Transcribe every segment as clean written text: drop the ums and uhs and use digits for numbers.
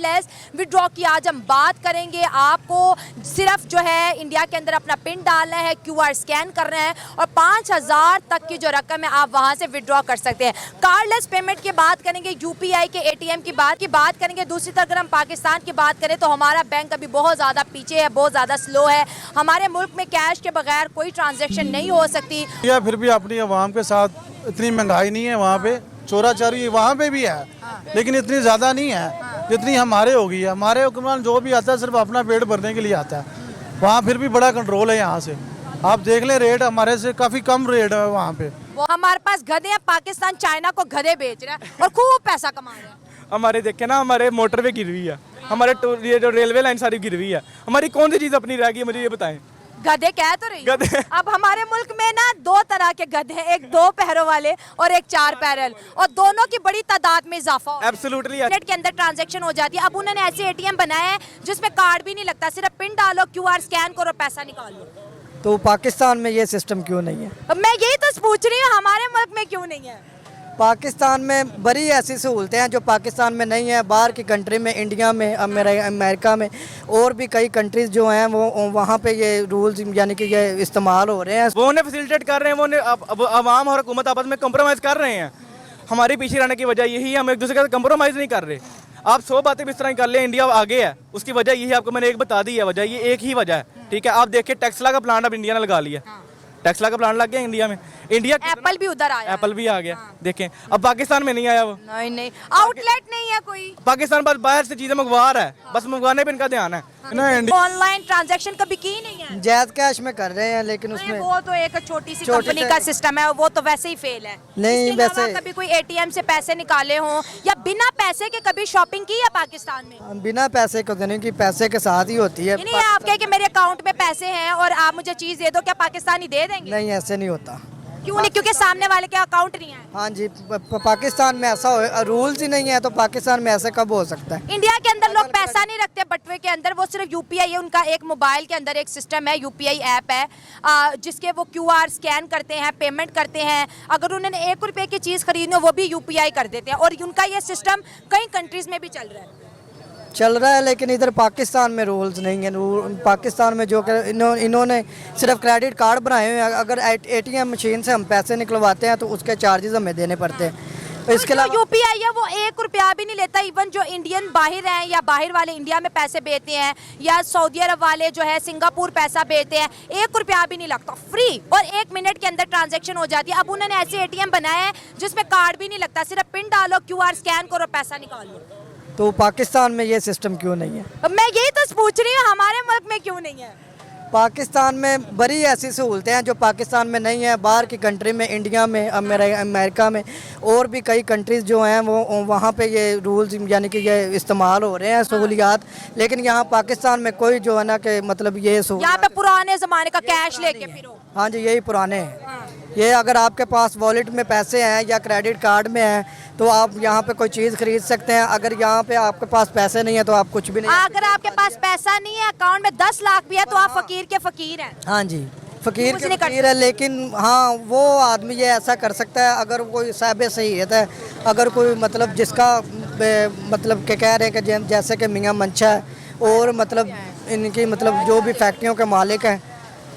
Cardless withdraw की आज हम बात करेंगे। आपको सिर्फ जो है इंडिया के अंदर अपना पिन डालना है, QR स्कैन करना है और 5000 तक की जो रकम है आप वहां से विड्रॉ कर सकते हैं। कार्डलेस पेमेंट की बात करेंगे, UPI के ATM की बात करेंगे। दूसरी तरफ अगर हम पाकिस्तान की बात करें तो हमारा बैंक अभी बहुत ज़्यादा पीछे है, बहुत ज़्यादा स्लो है। हमारे मुल्क में कैश के बगैर कोई ट्रांजैक्शन नहीं हो सकती। या फिर भी अपनी आवाम के साथ इतनी महंगाई नहीं है, वहाँ पे चोरा चारी वहाँ पे भी है, लेकिन इतनी ज़्यादा नहीं है जितनी हमारे होगी है। हमारे हुक्मरान जो भी आता है सिर्फ अपना पेट भरने के लिए आता है। वहाँ फिर भी बड़ा कंट्रोल है। यहाँ से आप देख लें, रेट हमारे से काफ़ी कम रेट है वहाँ पे। हमारे पास गधे हैं, पाकिस्तान चाइना को गधे बेच रहा है और खूब पैसा कमा रहा है। हमारे देखे ना, हमारे मोटरवे गिरवी है, हमारे ये जो रेलवे लाइन सारी गिरवी है। हमारी कौन सी चीज़ अपनी रह गई, मुझे ये बताएं। गधे कह तो रही गधे। अब हमारे मुल्क में ना 2 तरह के गधे हैं, एक 2 पैरों वाले और एक 4 पैरल, और दोनों की बड़ी तादाद में इजाफा हो। एब्सोल्युटली मिनट के अंदर ट्रांजैक्शन हो जाती है। अब उन्होंने ऐसे ATM बनाए हैं जिसमें कार्ड भी नहीं लगता, सिर्फ पिन डालो, QR स्कैन करो, पैसा निकाल लो। तो पाकिस्तान में ये सिस्टम क्यों नहीं है? अब मैं यही तो पूछ रही हूँ, हमारे मुल्क में क्यों नहीं है? पाकिस्तान में बड़ी ऐसी सहूलतें हैं जो पाकिस्तान में नहीं है। बाहर की कंट्री में, इंडिया में, अमेरिका में और भी कई कंट्रीज जो हैं वो वहाँ पे ये रूल्स यानी कि ये इस्तेमाल हो रहे हैं। वो उन्हें फैसिलिटेट कर रहे हैं, वो अवाम और हुकूमत आपस में कंप्रोमाइज़ कर रहे हैं। हमारे पीछे रहने की वजह यही है, हम एक दूसरे के साथ कंप्रोमाइज़ नहीं कर रहे। आप 100 बातें भी इस तरह कर ले, इंडिया आगे है, उसकी वजह यही है। आपको मैंने एक बता दी है वजह, ये एक ही वजह है, ठीक है। आप देखिए टेस्ला का प्लांट अब इंडिया ने लगा लिया। टेस्ला का प्लांट लग गया इंडिया में। इंडिया एप्पल भी उधर आया, एप्पल भी आ गया। देखें अब पाकिस्तान में नहीं आया वो। नहीं आउटलेट नहीं है कोई। पाकिस्तान बस बाहर से चीजें मंगवा रहा है, बस मंगवाने पे इनका ध्यान है ना। ऑनलाइन ट्रांजैक्शन कभी की नहीं है। जायज़ कैश में कर रहे हैं, लेकिन उसमें वो तो एक छोटी सी कंपनी का सिस्टम है, वो तो वैसे ही फेल है। नहीं, इसके अलावा वैसे कभी कोई ATM से पैसे निकाले हों या बिना पैसे के कभी शॉपिंग की है पाकिस्तान में? बिना पैसे को देने की, पैसे के साथ ही होती है। नहीं, आप कहे कि मेरे अकाउंट में पैसे हैं और आप मुझे चीज दे दो, क्या पाकिस्तानी दे देंगे? नहीं, ऐसे नहीं होता। क्यों नहीं? क्योंकि सामने वाले के अकाउंट नहीं है। हाँ जी, पाकिस्तान में ऐसा रूल्स ही नहीं है, तो पाकिस्तान में ऐसे कब हो सकता है? इंडिया के अंदर लोग पैसा नहीं रखते बटुए के अंदर, वो सिर्फ UPI है उनका। एक मोबाइल के अंदर एक सिस्टम है, UPI ऐप है जिसके वो QR स्कैन करते हैं, पेमेंट करते हैं। अगर उन्होंने 1 रुपए की चीज़ खरीदनी हो वो भी UPI कर देते हैं, और उनका ये सिस्टम कई कंट्रीज में भी चल रहा है। लेकिन इधर पाकिस्तान में रूल्स नहीं है। पाकिस्तान में जो इन्होंने सिर्फ क्रेडिट कार्ड बनाए हुए हैं। अगर ATM मशीन से हम पैसे निकलवाते हैं तो उसके चार्जेस हमें देने पड़ते हैं। तो इसके अलावा UPI है वो 1 रुपया भी नहीं लेता। इवन जो इंडियन बाहर हैं या बाहर वाले इंडिया में पैसे भेजते हैं, या सऊदी अरब वाले जो है सिंगापुर पैसा भेजते हैं, 1 रुपया भी नहीं लगता, फ्री, और 1 मिनट के अंदर ट्रांजैक्शन हो जाती है। अब उन्होंने ऐसे ATM बनाए हैं जिसमें कार्ड भी नहीं लगता, सिर्फ पिन डालो, QR स्कैन करो, पैसा निकाल लो। तो पाकिस्तान में ये सिस्टम क्यों नहीं है? अब मैं यही तो पूछ रही हूँ, हमारे मुल्क में क्यों नहीं है? पाकिस्तान में बड़ी ऐसी सहूलतें हैं जो पाकिस्तान में नहीं है। बाहर की कंट्री में, इंडिया में, अमेरिका में और भी कई कंट्रीज जो हैं वो वहाँ पे ये रूल्स यानी कि ये इस्तेमाल हो रहे हैं, सहूलियात। लेकिन यहाँ पाकिस्तान में कोई जो है ना कि मतलब ये यहाँ पे पुराने ज़माने का कैश लेके फिरो। हाँ जी, यही पुराने हैं। ये अगर आपके पास वॉलेट में पैसे हैं या क्रेडिट कार्ड में हैं तो आप यहाँ पे कोई चीज़ खरीद सकते हैं। अगर यहाँ पे आपके पास पैसे नहीं है तो आप कुछ भी नहीं। अगर आपके पास पैसा नहीं है, अकाउंट में 10 लाख भी है, तो आप फकीर के फकीर हैं। हाँ जी, फकीर के फकीर है। लेकिन हाँ, वो आदमी ये ऐसा कर सकता है अगर कोई साहिब सहीयत है, अगर कोई मतलब जिसका मतलब के कह रहे हैं कि जैसे कि मियाँ मंशा है और मतलब इनकी मतलब जो भी फैक्ट्रियों के मालिक हैं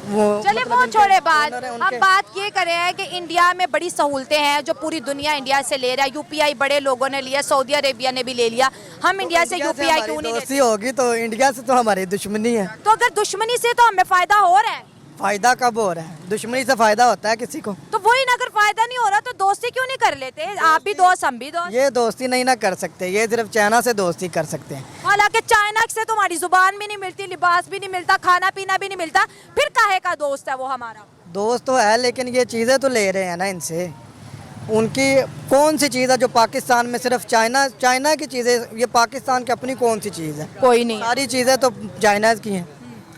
वो। चलिए वो छोड़े बात, हम बात ये करें हैं कि इंडिया में बड़ी सहूलतें हैं जो पूरी दुनिया इंडिया से ले रहा है। UPI बड़े लोगों ने लिया, सऊदी अरेबिया ने भी ले लिया, हम इंडिया से UPI क्यों नहीं लेते? होगी तो इंडिया से तो हमारी दुश्मनी है। तो अगर दुश्मनी से तो हमें फायदा हो रहा है। फायदा कब हो रहा है? दुश्मनी से फायदा होता है किसी को? तो वही ना, अगर फायदा नहीं हो रहा तो दोस्ती क्यों नहीं कर लेते? आप भी दोस्त, हम भी दोस्त। ये दोस्ती नहीं ना कर सकते, ये सिर्फ चाइना से दोस्ती कर सकते हैं। हालांकि चाइना से तुम्हारी जुबान भी नहीं मिलती, लिबास भी नहीं मिलता, खाना पीना भी नहीं मिलता, फिर काहे का दोस्त है वो हमारा? दोस्त तो है, लेकिन ये चीज़ें तो ले रहे हैं ना इनसे। उनकी कौन सी चीज़ है जो पाकिस्तान में सिर्फ चाइना की चीज़ें? ये पाकिस्तान की अपनी कौन सी चीज़ है? कोई नहीं। सारी चीज़ें तो चाइना की हैं,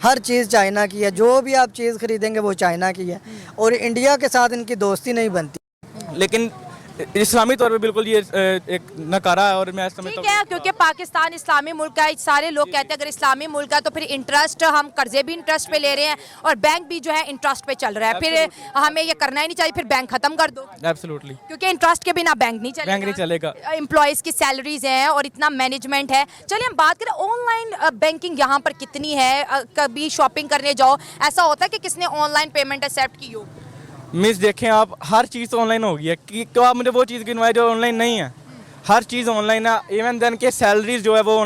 हर चीज़ चाइना की है। जो भी आप चीज़ खरीदेंगे वो चाइना की है, और इंडिया के साथ इनकी दोस्ती नहीं बनती। लेकिन इस्लामी तौर पे बिल्कुल ये एक नकारा है और मैं समझता ठीक है, क्योंकि पाकिस्तान इस्लामी मुल्क है। सारे लोग कहते हैं अगर इस्लामी मुल्क है तो फिर इंटरेस्ट, हम कर्जे भी इंटरेस्ट पे ले रहे हैं और बैंक भी जो है इंटरेस्ट पे चल रहा है, फिर हमें ये करना ही नहीं चाहिए, फिर बैंक खत्म कर दो। एब्सोल्युटली, क्योंकि इंटरेस्ट के बिना बैंक नहीं चलेगा। बैंक नहीं चलेगा। एम्प्लॉयज की सैलरीज हैं और इतना मैनेजमेंट है। चलिए हम बात करें ऑनलाइन बैंकिंग यहाँ पर कितनी है। कभी शॉपिंग करने जाओ, ऐसा होता है कि किसने ऑनलाइन पेमेंट एक्सेप्ट की हो? मिस देखें आप, हर चीज़ तो ऑनलाइन हो गई है कि तो आप मुझे वो चीज़ गिनवाए जो ऑनलाइन नहीं है। हर चीज़ ऑनलाइन है, इवन देन के सैलरीज जो है वो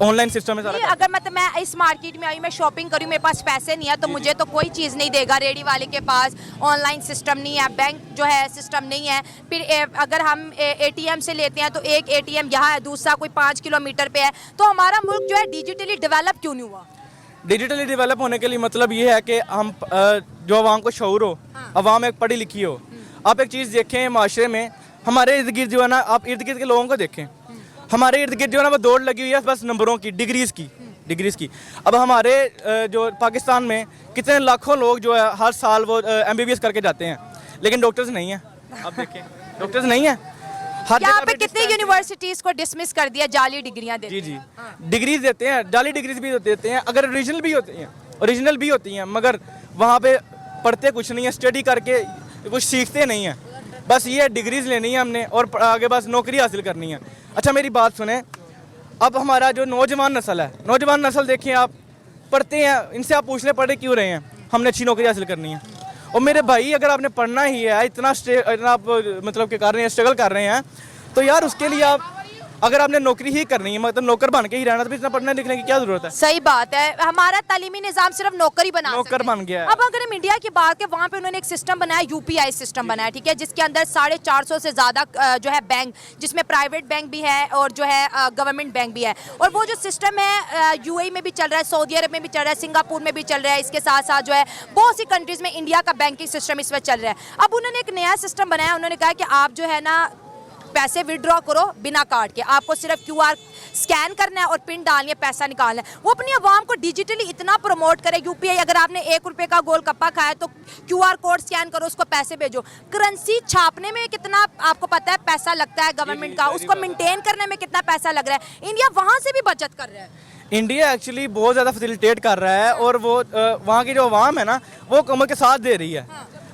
ऑनलाइन सिस्टम में सारा। अगर मैं इस मार्केट में आई, मैं शॉपिंग करूँ, मेरे पास पैसे नहीं है तो मुझे तो कोई चीज़ नहीं देगा। रेडी वाले के पास ऑनलाइन सिस्टम नहीं है, बैंक जो है सिस्टम नहीं है। फिर अगर हम ATM से लेते हैं तो एक ATM यहाँ है, दूसरा कोई 5 किलोमीटर पे है। तो हमारा मुल्क जो है डिजिटली डेवलप क्यों नहीं हुआ? डिजिटली डेवलप होने के लिए मतलब ये है कि हम जो आवाम को शऊर हो, आवाम एक पढ़ी लिखी हो। आप एक चीज़ देखें माशरे में, हमारे इर्द गिर्द जो है ना, आप इर्द गिर्द के लोगों को देखें, हमारे इर्द गिर्द जो है ना वो दौड़ लगी हुई है बस नंबरों की, डिग्रीज़ की। अब हमारे जो पाकिस्तान में कितने लाखों लोग जो है हर साल वो MBBS करके जाते हैं, लेकिन डॉक्टर्स नहीं है। आप देखें, डॉक्टर्स नहीं है। हर यहाँ जगह पे कितनी यूनिवर्सिटीज को डिसमिस कर दिया, जाली डिग्रियां देते जी डिग्रीज देते हैं, जाली डिग्रीज भी देते हैं। अगर ओरिजिनल भी होती हैं मगर वहाँ पे पढ़ते कुछ नहीं है, स्टडी करके कुछ सीखते नहीं हैं। बस ये डिग्रीज लेनी है हमने और आगे बस नौकरी हासिल करनी है। अच्छा मेरी बात सुने, अब हमारा जो नौजवान नस्ल है, नौजवान नस्ल देखें आप, पढ़ते हैं, इनसे आप पूछ लें पढ़े क्यों रहे हैं, हमने अच्छी नौकरी हासिल करनी है। और मेरे भाई अगर आपने पढ़ना ही है, इतना आप मतलब के कर रहे हैं, स्ट्रगल कर रहे हैं, तो यार उसके लिए आप अगर आपने नौकरी ही करनी है, मतलब नौकर बन के ही रहना, तो इतना पढ़ने लिखने की क्या जरूरत है? सही बात है। हमारा तालीमी निजाम सिर्फ नौकरी नौकर बन गया है। अब अगर हम इंडिया की बात करें, वहाँ पे उन्होंने एक सिस्टम बनाया, UPI सिस्टम बनाया, ठीक है, जिसके अंदर 450 से ज़्यादा जो है बैंक, जिसमें प्राइवेट बैंक भी है और जो है गवर्नमेंट बैंक भी है। और वो जो सिस्टम है UAE में भी चल रहा है, सऊदी अरब में भी चल रहा है, सिंगापुर में भी चल रहा है। इसके साथ साथ जो है बहुत सी कंट्रीज़ में इंडिया का बैंकिंग सिस्टम इस वक्त चल रहा है। अब उन्होंने एक नया सिस्टम बनाया, उन्होंने कहा कि आप जो है ना पैसे विड्रॉ करो बिना कार्ड के, आपको सिर्फ QR स्कैन करना है और पिन डालनी है, पैसा निकालना है। वो अपनी आवाम को डिजिटली इतना प्रमोट करे। UPI, अगर आपने 1 रुपये का गोलगप्पा खाया तो QR कोड स्कैन करो, उसको पैसे भेजो। करेंसी छापने में कितना आपको पता है पैसा लगता है गवर्नमेंट का, उसको मेंटेन करने में कितना पैसा लग रहा है। इंडिया वहाँ से भी बचत कर रहा है। इंडिया एक्चुअली बहुत ज़्यादा फैसिलिटेट कर रहा है और वो वहाँ की जो आवाम है ना वो हुकूमत के साथ दे रही है,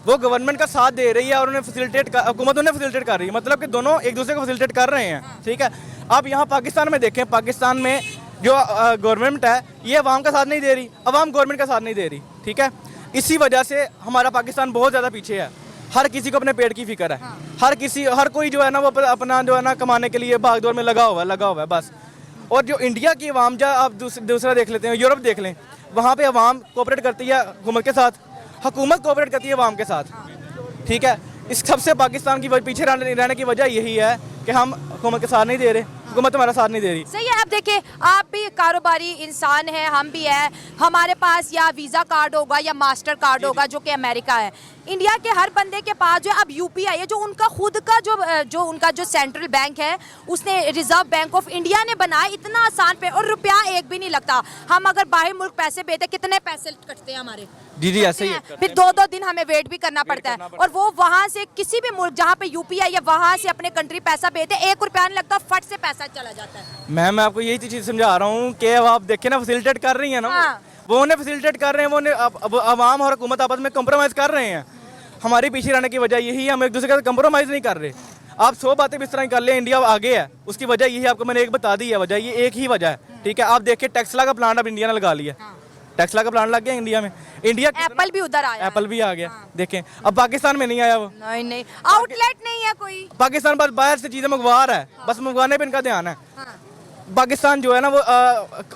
वो गवर्नमेंट का साथ दे रही है और उन्हें हुकूमत उन्हें फैसिलिटेट कर रही है। मतलब कि दोनों एक दूसरे को फैसिलिटेट कर रहे हैं, ठीक है। आप यहाँ पाकिस्तान में देखें, पाकिस्तान में जो गवर्नमेंट है ये अवाम का साथ नहीं दे रही, अवाम गवर्नमेंट का साथ नहीं दे रही, ठीक है। इसी वजह से हमारा पाकिस्तान बहुत ज़्यादा पीछे है। हर किसी को अपने पेट की फिक्र है, हर कोई जो है ना वो अपना जो है ना कमाने के लिए भागदौड़ में लगा हुआ है बस। और जो इंडिया की अवाम, जब आप दूसरा देख लेते हैं, यूरोप देख लें, वहाँ पे अवाम कोऑपरेट करती है हुकूमत के साथ, हुकूमत कोऑपरेट करती है अवाम के साथ, ठीक है। इस सबसे पाकिस्तान की पीछे रहने की वजह यही है कि हम हुकूमत के साथ नहीं दे रहे, हुकूमत हमारा साथ नहीं दे रही। सही है। अब देखिए, आप भी कारोबारी इंसान हैं, हम भी हैं, हमारे पास या वीज़ा कार्ड होगा या मास्टर कार्ड होगा जो कि अमेरिका है। इंडिया के हर बंदे के पास जो है अब UPI है, जो उनका खुद का जो उनका जो सेंट्रल बैंक है, उसने रिजर्व बैंक ऑफ इंडिया ने बनाया, इतना आसान पे, और रुपया एक भी नहीं लगता। हम अगर बाहर मुल्क पैसे भेजते, कितने पैसे कटते हैं हमारे? जी ऐसे ही। फिर 2-2 दिन हमें वेट भी करना पड़ता है। और वो वहाँ से किसी भी मुल्क जहाँ पे UPI या वहाँ से अपने कंट्री पैसा भेजते, 1 रुपया नहीं लगता, फट से पैसा चला जाता है। मैं आपको यही चीज़ समझा रहा हूँ कि अब आप देखें ना, फैसिलिटेट कर रही है ना, वो उन्हें फैसिलिटेट कर रहे हैं, वो अवाम और हुकूमत आपस में कंप्रोमाइज़ कर रहे हैं। हमारे पीछे रहने की वजह यही है, हम एक दूसरे के साथ कंप्रोमाइज़ नहीं कर रहे। आप 100 बातें भी इस तरह कर ले, इंडिया आगे है, उसकी वजह यही है, आपको मैंने एक बता दी है वजह, ये एक ही वजह है, ठीक है। आप देखिए टेस्ला का प्लांट अब इंडिया ने लगा लिया, टेस्ला का प्लांट लग गया इंडिया में। इंडिया एप्पल भी उधर आया, एप्पल भी आ गया, देखें। अब पाकिस्तान में नहीं आया वो, नहीं आउटलेट नहीं है कोई। पाकिस्तान बस बाहर से चीज़ें मंगवा रहा है, बस मंगवाने पे इनका ध्यान है। पाकिस्तान जो है ना वो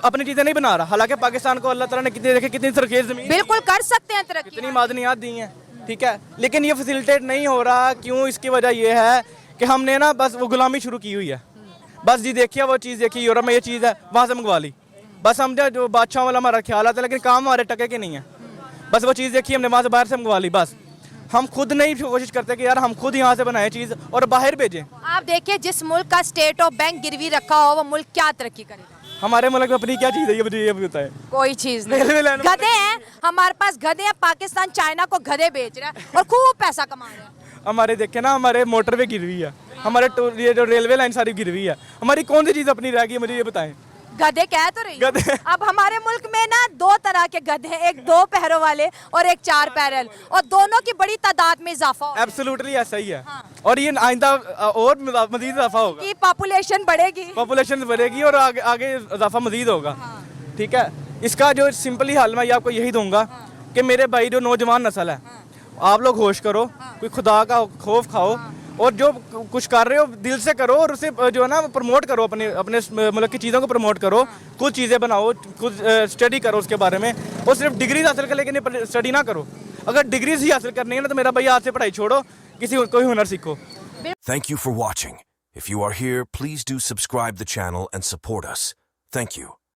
अपनी चीज़ें नहीं बना रहा, हालांकि पाकिस्तान को अल्लाह ताला ने कितनी सरखेज ज़मीन, बिल्कुल कर सकते हैं तरक्की, कितनी मादनियात दी हैं, ठीक है, लेकिन ये फैसिलिटेट नहीं हो रहा। क्यों? इसकी वजह यह है कि हमने ना बस वो गुलामी शुरू की हुई है। बस जी देखिए, वो चीज़ देखिए, यूरोप में ये चीज़ है, वहाँ से मंगवा ली, बस हम जो बादशाह वाला हमारा ख्याल आता है, लेकिन काम हमारे टके के नहीं है। बस वो चीज़ देखिए, हमने वहाँ से बाहर से मंगवा ली, बस हम खुद नहीं कोशिश करते कि यार हम खुद यहाँ से बनाए चीज़ और बाहर भेजें। आप देखिए, जिस मुल्क का स्टेट ऑफ बैंक गिरवी रखा हो, वो मुल्क क्या तरक्की करेगा? हमारे मुल्क में अपनी क्या चीज़ है, ये मुझे ये भी बताएं। कोई चीज़ नहीं। गधे हैं हमारे पास, गधे हैं। पाकिस्तान चाइना को गधे बेच रहा है और खूब पैसा कमा रहा है। हमारे देखे ना, हमारे मोटरवे गिर हुई है, हमारे ये जो रेलवे लाइन सारी गिर हुई है, हमारी कौन सी चीज़ अपनी रह गई है, मुझे ये बताएं। गधे कह तो रही हूँ। गधे। अब हमारे मुल्क में ना 2 तरह के गधे हैं, एक 2 पैरों वाले और एक 4 पैरल, और दोनों की बड़ी तादाद में इजाफा हो एब्सोल्युटली ऐसा ही है। और ये आइंदा और मजीद इजाफा होगा, कि पॉपुलेशन बढ़ेगी। पॉपुलेशन बढ़ेगी और आगे आगे इजाफा मजीद होगा। ठीक है, इसका जो सिंपली हल मैं आपको यही दूंगा कि मेरे भाई जो नौजवान नस्ल है, आप लोग होश करो, कोई खुदा का खौफ खाओ, और जो कुछ कर रहे हो दिल से करो, और उसे जो है ना प्रमोट करो, अपने अपने मुल्क की चीज़ों को प्रमोट करो, कुछ चीज़ें बनाओ, कुछ स्टडी करो उसके बारे में, और सिर्फ डिग्रीज हासिल कर लेकिन स्टडी ना करो। अगर डिग्रीज ही हासिल करनी है ना, तो मेरा भाई आज से पढ़ाई छोड़ो, कोई हुनर सीखो। Thank you for watching. If you are here, please do subscribe the channel and support us. Thank you.